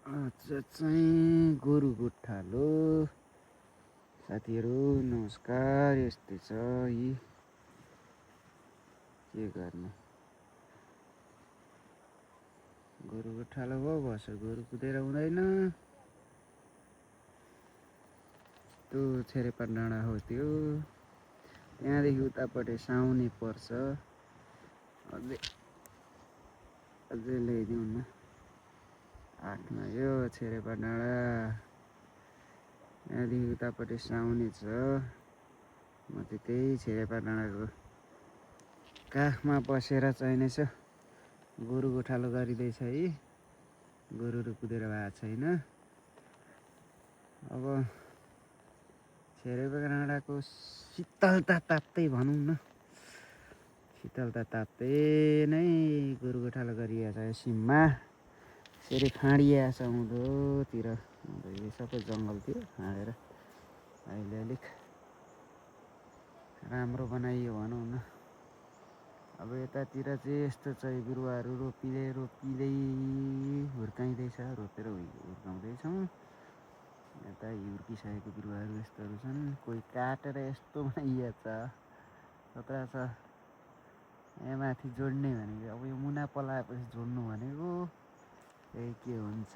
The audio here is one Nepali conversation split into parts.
आज चाहिँ गोरु गोठालो साथीहरू नमस्कार। यस्तै छ यी के गर्नु, गोरु गोठालो भयो बस गोरु कुदेर हुँदैन। त्यो छेरेपा डाँडा हो त्यो, त्यहाँदेखि उतापट्टि साउनी पर्छ। अझै अझै ल्याइदिउँ न आठमा यो छेरेपा डाँडा, त्यहाँदेखि उतापट्टि साउनी छ। म चाहिँ त्यही छेरेपा डाँडाको काखमा बसेर चाहिने छ। गोरु गोठालो गरिँदैछ है, गोरुहरू कुदेर भएको छैन। अब छेरेपा डाँडाको शीतलता ताप्दै भनौँ न, शीतलता ताप्दै नै गोरु गोठालो गरिएको छ। सिममा यसरी फाँडिएको छ उँधोतिर, यो सबै जङ्गल थियो फाँडेर अहिले अलिक राम्रो बनाइयो भनौँ न। अब यतातिर चाहिँ यस्तो चाहिँ बिरुवाहरू रोपिँदै हुर्काइँदैछ, रोपेर हुर्काउँदैछौँ। यता हुर्किसकेको बिरुवाहरू यस्तोहरू छन्, कोही काटेर यस्तो बनाइएको छ खतरा छ। यहाँ माथि जोड्ने भनेको अब यो मुना पलाएपछि जोड्नु भनेको त्यही के हुन्छ।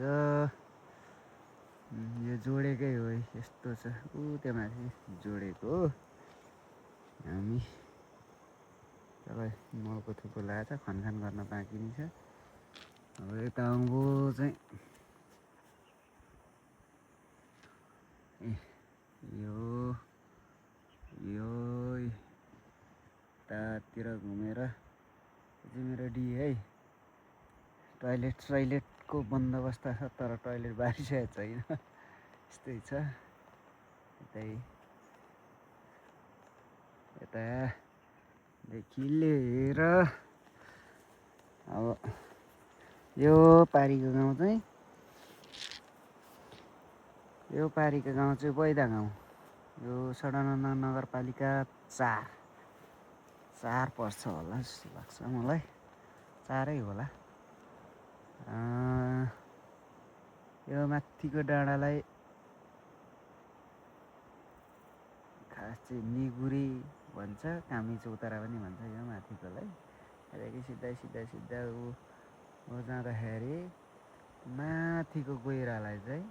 यो जोडेकै हो, यस्तो छ ऊ त्यो माथि जोडेको हो। हामी तपाईँ मलको थुप्रो लगाएको छ, खनखान गर्न बाँकी नै छ। अब यता आउँभो चाहिँ यो यतातिर घुमेर चाहिँ मेरो डी है। टोइलेटको बन्दोबस्त छ तर टोइलेट बारिसकेको छैन, यस्तै छ। यतादेखि लिएर अब यो पारिको गाउँ चाहिँ बैदा गाउँ। यो सडना नगरपालिका 4 पर्छ होला जस्तो लाग्छ मलाई, 4 होला। यो माथिको डाँडालाई खास चाहिँ निगुरी भन्छ, कामी चौतारा पनि भन्छ यो माथिकोलाई। त्यहाँदेखि सिधा ऊ जाँदाखेरि माथिको गहिरालाई चाहिँ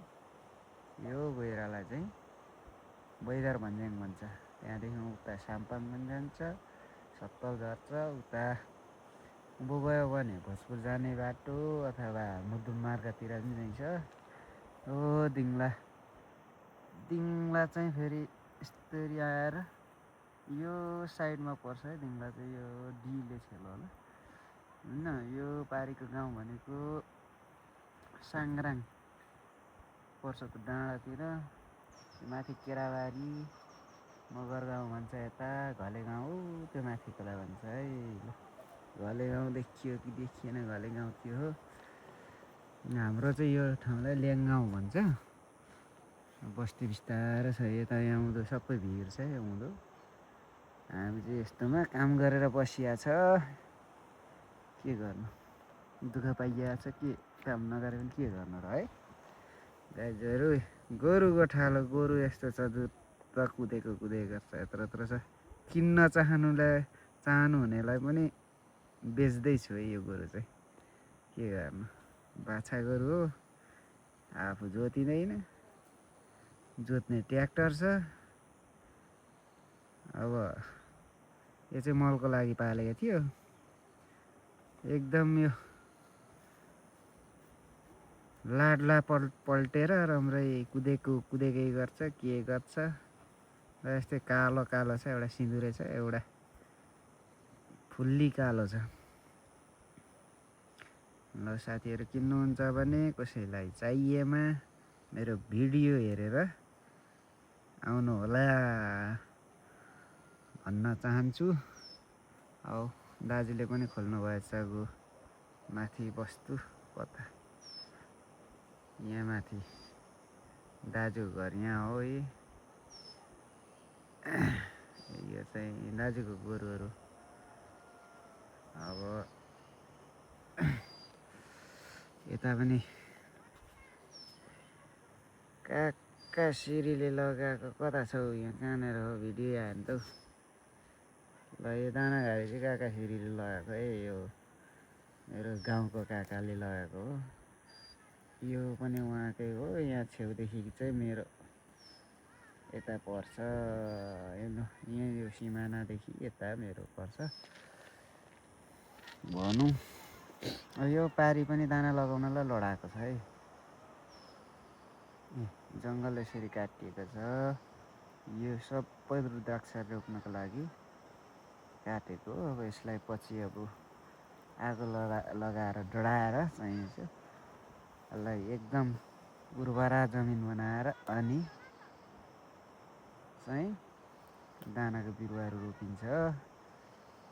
बैदार भन्ज्याङ भन्छ। त्यहाँदेखि उता साम्पाङ पनि जान्छ, सत्तल झर्छ। उता उँभो गयो भने भोजपुर जाने बाटो अथवा मुदुम मार्गतिर पनि जान्छ। हो दिङला चाहिँ फेरि यस्तरी आएर यो साइडमा पर्छ है। दिङला चाहिँ यो डीले छेल्यो होला होइन। यो पारिको गाउँ भनेको साङ्ग्राङ पर्छ त डाँडातिर, माथि केराबारी मगर गाउँ भन्छ। यता घले गाउँ त्यो माथिकोलाई भन्छ है। घले गाउँ देखियो कि देखिएन, घले गाउँ त्यो हो। हाम्रो चाहिँ यो ठाउँलाई ल्याङगाउँ भन्छ। बस्ती बिस्तारै छ यता, यहाँ उँधो सबै भिर छ यहाँ उँधो। हामी चाहिँ यस्तोमा काम गरेर बसिया छ, के गर्नु, दुःख पाइया छ। के काम नगरे पनि के गर्नु र है। दाजुहरू गोरु गोठालो गोरु यस्तो छ, जुत्ता कुदेको छ, यत्रो छ। किन्न चाहनु हुनेलाई पनि बेच्दैछु है। यो गोरु चाहिँ के गर्नु, बाछा गोरु हो, आफू जोतिँदैन, जोत्ने ट्र्याक्टर छ। अब यो चाहिँ मलको लागि पालेको थियो, एकदम यो लाडला पल्टेर राम्रै कुदेकै गर्छ, के गर्छ। र यस्तै कालो छ, एउटा सिँदुरे छ, एउटा फुल्ली कालो छ। ल साथीहरू किन्नुहुन्छ भने कसैलाई चाहिएमा मेरो भिडियो हेरेर आउनु होला भन्न चाहन्छु। अब दाजुले पनि खोल्नु भएछ माथि बस्तु कता, यहाँ माथि दाजुको घर यहाँ हो। यो चाहिँ दाजुको गोरुहरू। अब यता पनि काका सिरीले लगाएको कता छौ यहाँ कहाँनिर हो भिडियो आयो नि त ल यो दाना घारी चाहिँ काका सिरीले लगाएको है यो मेरो गाउँको काकाले लगाएको हो यो पनि उहाँकै हो यहाँ छेउदेखि चाहिँ मेरो यता पर्छ हेर्नु यहाँ यो सिमानादेखि यता मेरो पर्छ भनौँ यो पारी पनि दाना लगाउनलाई लडाएको छ है जङ्गल यसरी काटिएको छ यो सबै रुद्राक्ष रोप्नको लागि काटेको अब यसलाई पछि अब आगो लगाएर डढाएर चाहिन्छ यसलाई एकदम उर्वरा जमिन बनाएर अनि चाहिँ दानाको बिरुवाहरू रोपिन्छ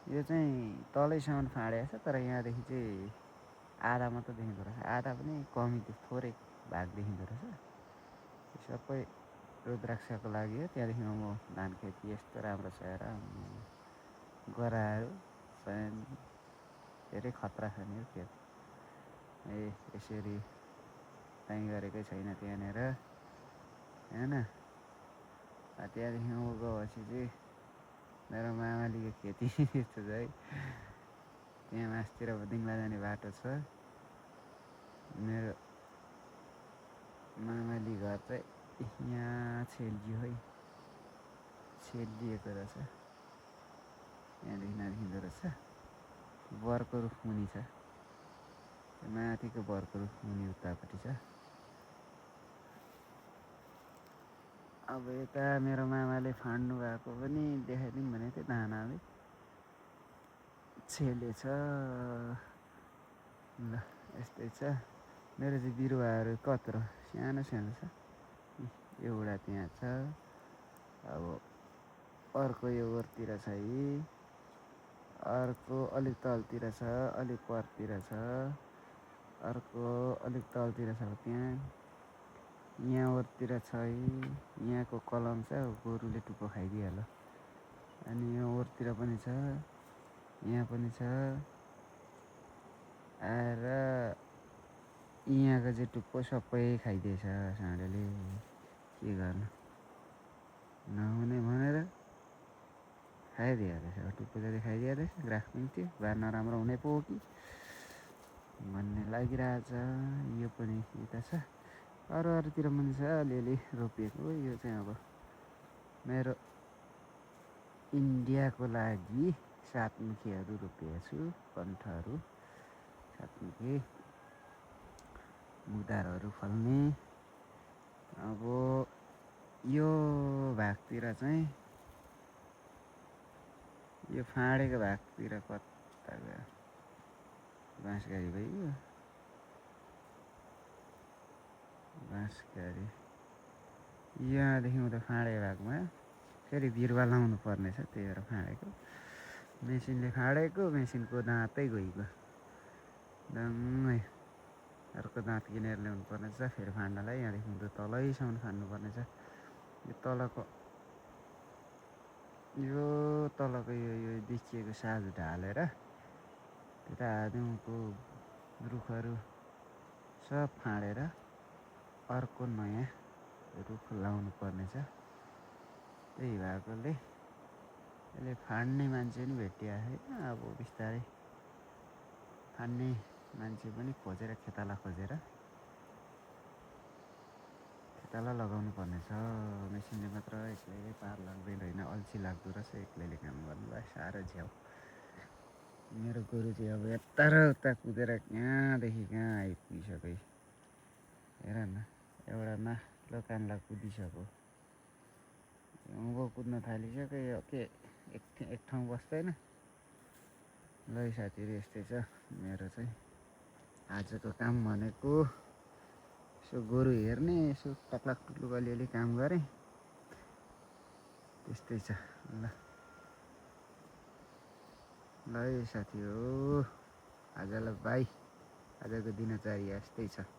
यो चाहिँ तलैसम्म फाँडेको छ तर यहाँदेखि चाहिँ आधा मात्र देखिँदो रहेछ आधा पनि कमी थोरै भाग देखिँदो रहेछ यो सबै रुद्राक्षको लागि हो त्यहाँदेखि म धान खेती यस्तो राम्रो छ हेर गराहरू चाहिँ धेरै खतरा छ नि यो खेत यसरी चाहिँ गरेकै छैन त्यहाँनिर होइन त्यहाँदेखि म गएपछि चाहिँ मेरो मामालीको खेती यस्तो छ है त्यहाँ मासतिर दिङ्ला जाने बाटो छ मेरो मामाली घर चाहिँ यहाँ छेलियो है छेलिएको रहेछ यहाँदेखि नदेखिँदो रहेछ बरको रुख मुनि छ माथिको बरको रुख मुनि उतापट्टि छ अब यता मेरो मामाले फाँड्नु भएको पनि देखाइदिउँ भनेको थियो दानाले छेले छ ल यस्तै छ मेरो चाहिँ बिरुवाहरू कत्रो सानो सानो छ एउटा त्यहाँ छ अब अर्को यो ओरतिर छ है अर्को अलिक तलतिर छ अलिक परतिर छ अर्को अलिक तलतिर छ त्यहाँ यहाँ ओरतिर छ है यहाँको कलम छ गोरुले टुप्पो खाइदिइहाल्यो अनि यो ओरतिर पनि छ यहाँ पनि छ आएर यहाँको चाहिँ टुप्पो सबै खाइदिएछ साँडेले के गर्नु नहुने भनेर खाइदिइहाल्दैछ टुप्पो जति खाइदिइहाल्दैछ ग्राफ पनि थियो बार नराम्रो हुने पो हो कि भन्ने लागिरहेछ यो पनि यता छ अरूतिर पनि छ अलिअलि रोपिएको यो चाहिँ अब मेरो इन्डियाको लागि सातमुखीहरू रोपेको छु कण्ठहरू सातमुखी मुदारहरू फल्ने अब यो भागतिर चाहिँ यो फाँडेको भागतिर कता गयो बाँसघारी भइगयो बाँसघारी यहाँदेखि उता फाँडेको भागमा फेरि बिरुवा लाउनु पर्ने छ त्यही भएर फाँडेको मेसिनले फाँडेको मेसिनको दाँतै गइगयो दङ्गै अर्को दाँत किनेर ल्याउनु पर्ने छ फेरि फाँड्नलाई यहाँदेखि उता तलैसम्म फाँड्नु पर्ने छ यो तलको यो यो देखिएको साज ढालेर त्यता आदिउँको रुखहरू सब फाँडेर अर्को नयाँ रुख लाउनु पर्ने छ त्यही भएकोले यसले फाँड्ने मान्छे पनि भेटिएको छैन अब बिस्तारै फाँड्ने मान्छे पनि खोजेर खेताला खोजेर खेताला लगाउनु पर्ने छ मेसिनले मात्र एक्लैले पार लाग्दैन होइन अल्छी लाग्दो रहेछ एक्लैले काम गर्नुलाई साह्रो झ्याउ मेरो गोरु चाहिँ अब यता र उता कुदेर कहाँदेखि कहाँ आइपुगिसक्यो हेर न एउटा माथिल्लो कानलाई कुदिसक्यो उँभो कुद्न थालिसक्यो यो के एक ठाउँ बस्दैन ल साथीहरू यस्तै छ मेरो चाहिँ आजको काम भनेको यसो गोरु हेर्ने यसो टक्लाक टुक्लुक अलिअलि काम गरेँ त्यस्तै छ ल साथी हो आजलाई बाई आजको दिनचर्या यस्तै छ।